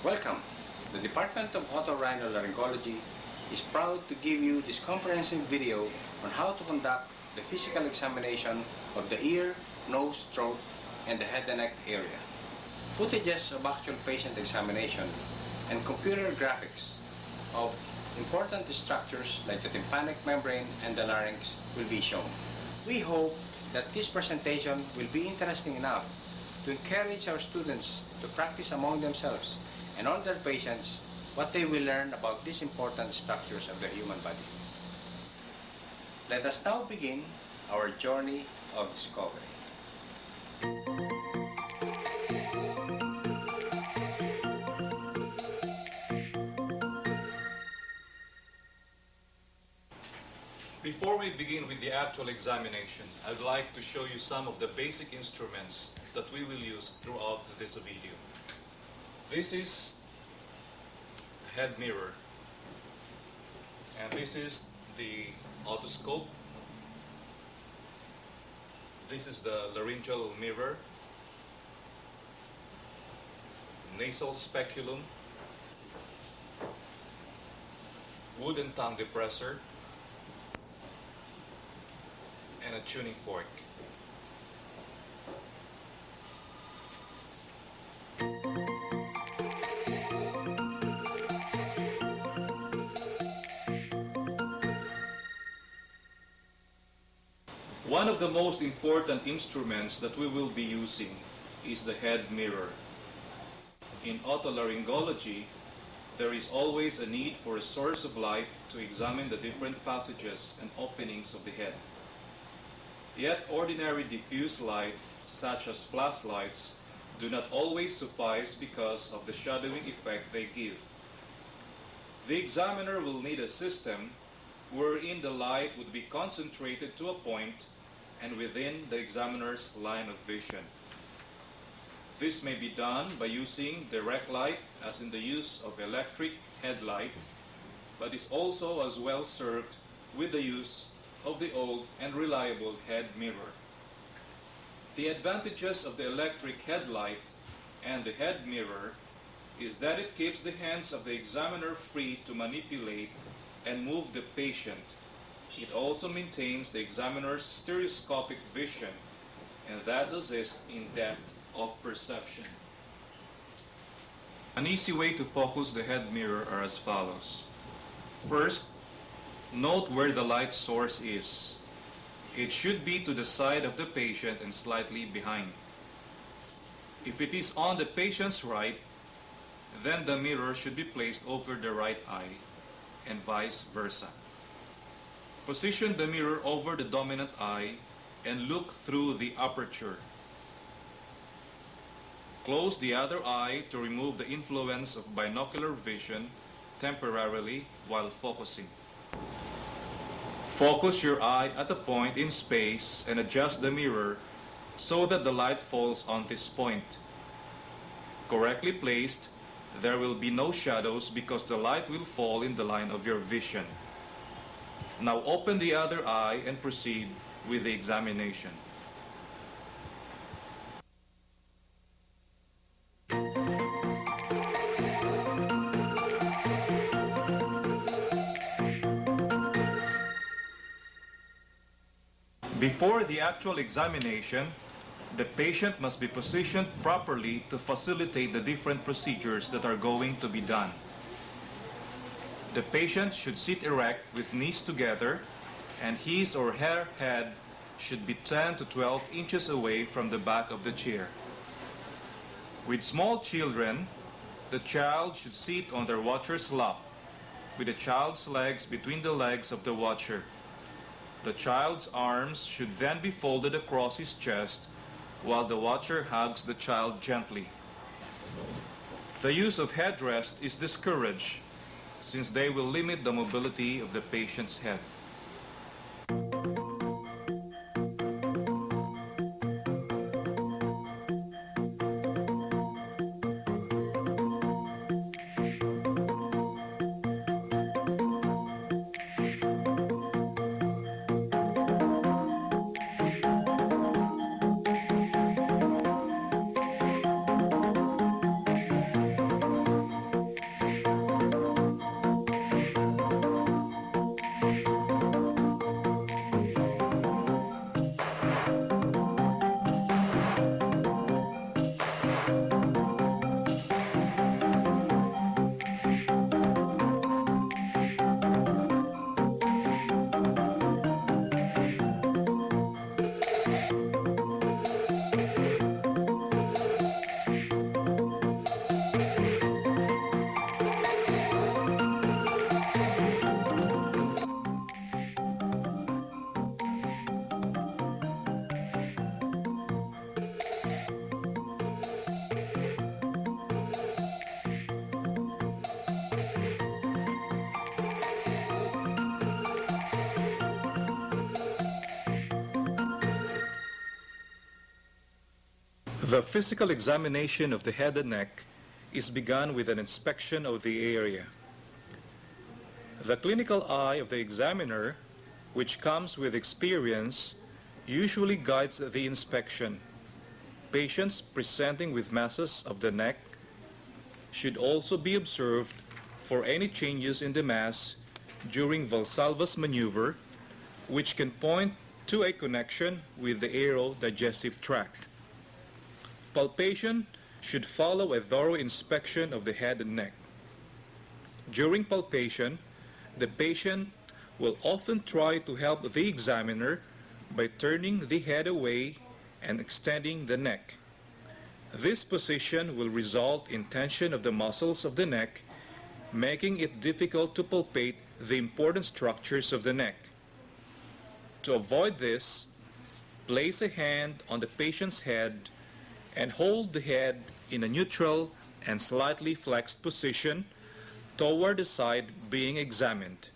Welcome! The Department of Otorhinolaryngology is proud to give you this comprehensive video on how to conduct the physical examination of the ear, nose, throat, and the head and neck area. Footages of actual patient examination and computer graphics of important structures like the tympanic membrane and the larynx will be shown. We hope that this presentation will be interesting enough to encourage our students to practice among themselves and all their patients what they will learn about these important structures of the human body. Let us now begin our journey of discovery. Before we begin with the actual examination, I'd like to show you some of the basic instruments that we will use throughout this video. This is a head mirror, and this is the otoscope. This is the laryngeal mirror, nasal speculum, wooden tongue depressor, and a tuning fork. One of the most important instruments that we will be using is the head mirror. In otolaryngology, there is always a need for a source of light to examine the different passages and openings of the head. Yet ordinary diffuse light, such as flashlights, do not always suffice because of the shadowing effect they give. The examiner will need a system wherein the light would be concentrated to a point and within the examiner's line of vision. This may be done by using direct light, as in the use of electric headlight, but is also as well served with the use of the old and reliable head mirror. The advantages of the electric headlight and the head mirror is that it keeps the hands of the examiner free to manipulate and move the patient. It also maintains the examiner's stereoscopic vision and thus assists in depth of perception. An easy way to focus the head mirror are as follows. First, note where the light source is. It should be to the side of the patient and slightly behind. If it is on the patient's right, then the mirror should be placed over the right eye, and vice versa. Position the mirror over the dominant eye and look through the aperture. Close the other eye to remove the influence of binocular vision temporarily while focusing. Focus your eye at a point in space and adjust the mirror so that the light falls on this point. Correctly placed, there will be no shadows because the light will fall in the line of your vision. Now open the other eye and proceed with the examination. Before the actual examination, the patient must be positioned properly to facilitate the different procedures that are going to be done. The patient should sit erect with knees together, and his or her head should be 10 to 12 inches away from the back of the chair. With small children, the child should sit on their watcher's lap, with the child's legs between the legs of the watcher. The child's arms should then be folded across his chest while the watcher hugs the child gently. The use of headrest is discouraged since they will limit the mobility of the patient's head. The physical examination of the head and neck is begun with an inspection of the area. The clinical eye of the examiner, which comes with experience, usually guides the inspection. Patients presenting with masses of the neck should also be observed for any changes in the mass during Valsalva's maneuver, which can point to a connection with the aerodigestive tract. Palpation should follow a thorough inspection of the head and neck. During palpation, the patient will often try to help the examiner by turning the head away and extending the neck. This position will result in tension of the muscles of the neck, making it difficult to palpate the important structures of the neck. To avoid this, place a hand on the patient's head and hold the head in a neutral and slightly flexed position toward the side being examined.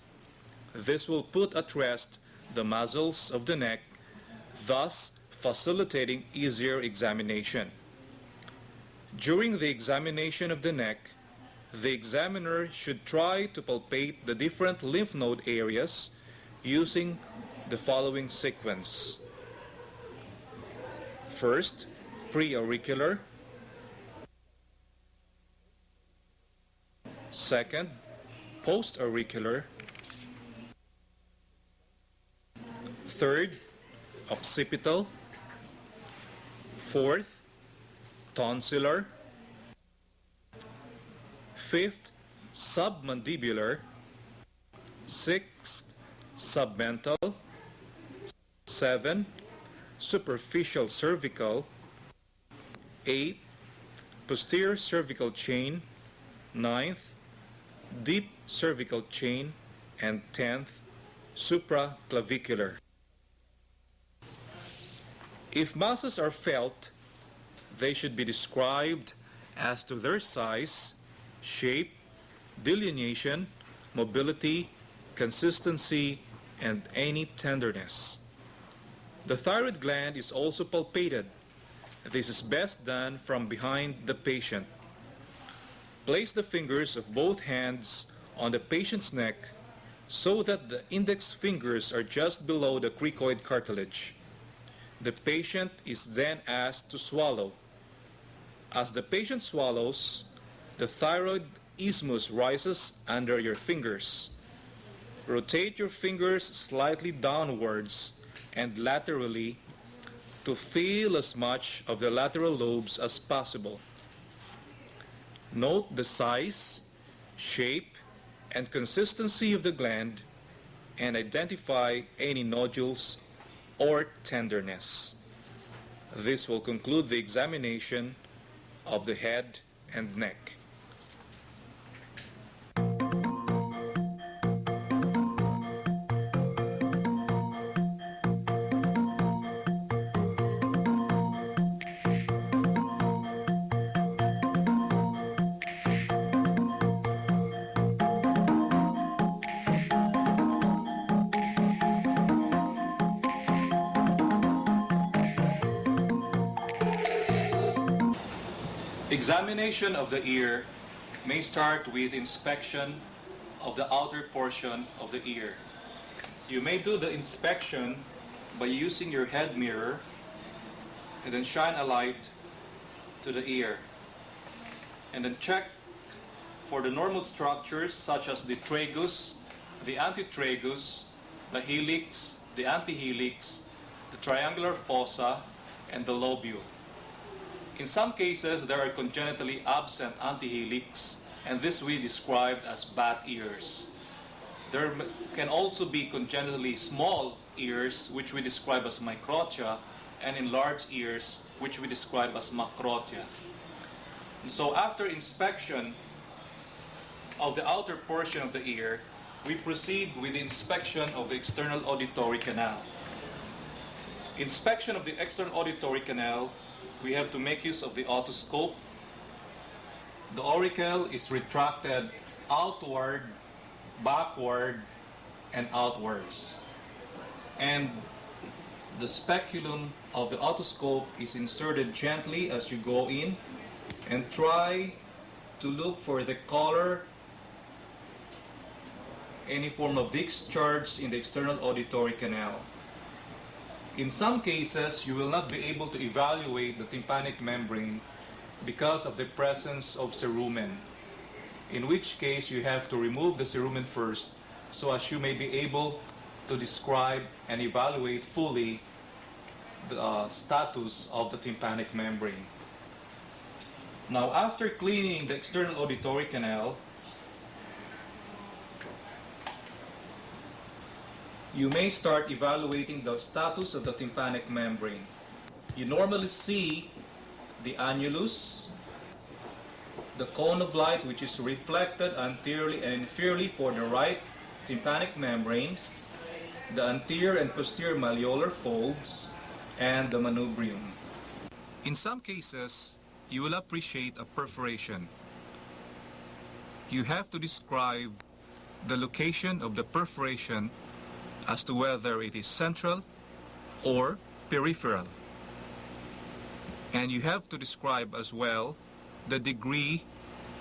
This will put at rest the muscles of the neck, thus facilitating easier examination. During the examination of the neck, the examiner should try to palpate the different lymph node areas using the following sequence. First, pre-auricular. Second, post-auricular. Third, occipital. Fourth, tonsillar. Fifth, submandibular. Sixth, submental. 7, superficial cervical. 8, posterior cervical chain. 9th, deep cervical chain. And 10th, supraclavicular. If masses are felt, they should be described as to their size, shape, delineation, mobility, consistency, and any tenderness. The thyroid gland is also palpated. This is best done from behind the patient. Place the fingers of both hands on the patient's neck so that the index fingers are just below the cricoid cartilage. The patient is then asked to swallow. As the patient swallows, the thyroid isthmus rises under your fingers. Rotate your fingers slightly downwards and laterally to feel as much of the lateral lobes as possible. Note the size, shape, and consistency of the gland and identify any nodules or tenderness. This will conclude the examination of the head and neck. Examination of the ear may start with inspection of the outer portion of the ear. You may do the inspection by using your head mirror and then shine a light to the ear and then check for the normal structures such as the tragus, the antitragus, the helix, the antihelix, the triangular fossa, and the lobule. In some cases, there are congenitally absent antihelix, and this we described as bat ears. There can also be congenitally small ears, which we describe as microtia, and enlarged ears, which we describe as macrotia. And so after inspection of the outer portion of the ear, we proceed with the inspection of the external auditory canal. Inspection of the external auditory canal, we have to make use of the otoscope. The auricle is retracted outward, backward, and outwards. And the speculum of the otoscope is inserted gently as you go in, and try to look for the color, any form of discharge in the external auditory canal. In some cases, you will not be able to evaluate the tympanic membrane because of the presence of cerumen, in which case you have to remove the cerumen first so as you may be able to describe and evaluate fully the status of the tympanic membrane. Now, after cleaning the external auditory canal, you may start evaluating the status of the tympanic membrane. You normally see the annulus, the cone of light which is reflected anteriorly and inferiorly for the right tympanic membrane, the anterior and posterior malleolar folds, and the manubrium. In some cases, you will appreciate a perforation. You have to describe the location of the perforation as to whether it is central or peripheral. And you have to describe as well the degree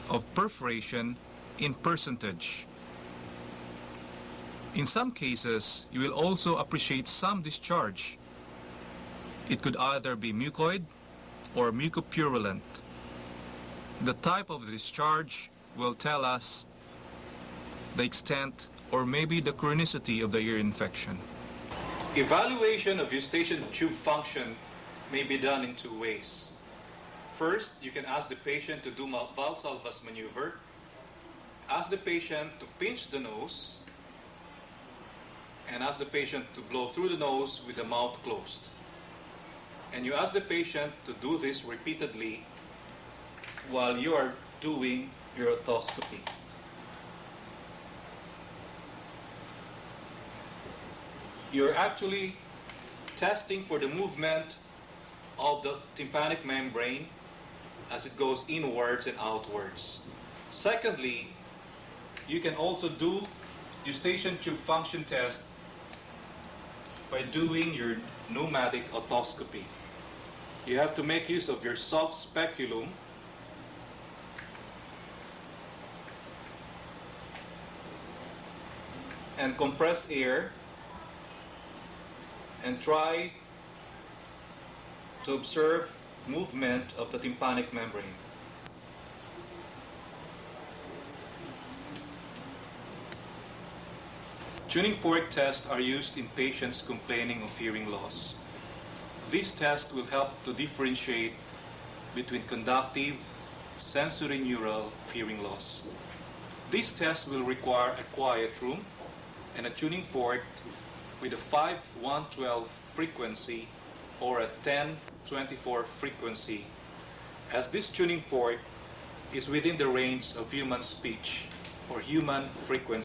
of perforation in percentage. In some cases, you will also appreciate some discharge. It could either be mucoid or mucopurulent. The type of discharge will tell us the extent or maybe the chronicity of the ear infection. Evaluation of eustachian tube function may be done in two ways. First, you can ask the patient to do Valsalva's maneuver. Ask the patient to pinch the nose and ask the patient to blow through the nose with the mouth closed. And you ask the patient to do this repeatedly while you are doing your otoscopy. You're actually testing for the movement of the tympanic membrane as it goes inwards and outwards. Secondly, you can also do eustachian tube function test by doing your pneumatic otoscopy. You have to make use of your soft speculum and compress air and try to observe movement of the tympanic membrane. Tuning fork tests are used in patients complaining of hearing loss. These tests will help to differentiate between conductive, sensorineural hearing loss. These tests will require a quiet room and a tuning fork with a 5-112 frequency or a 10-24 frequency, as this tuning fork is within the range of human speech or human frequency.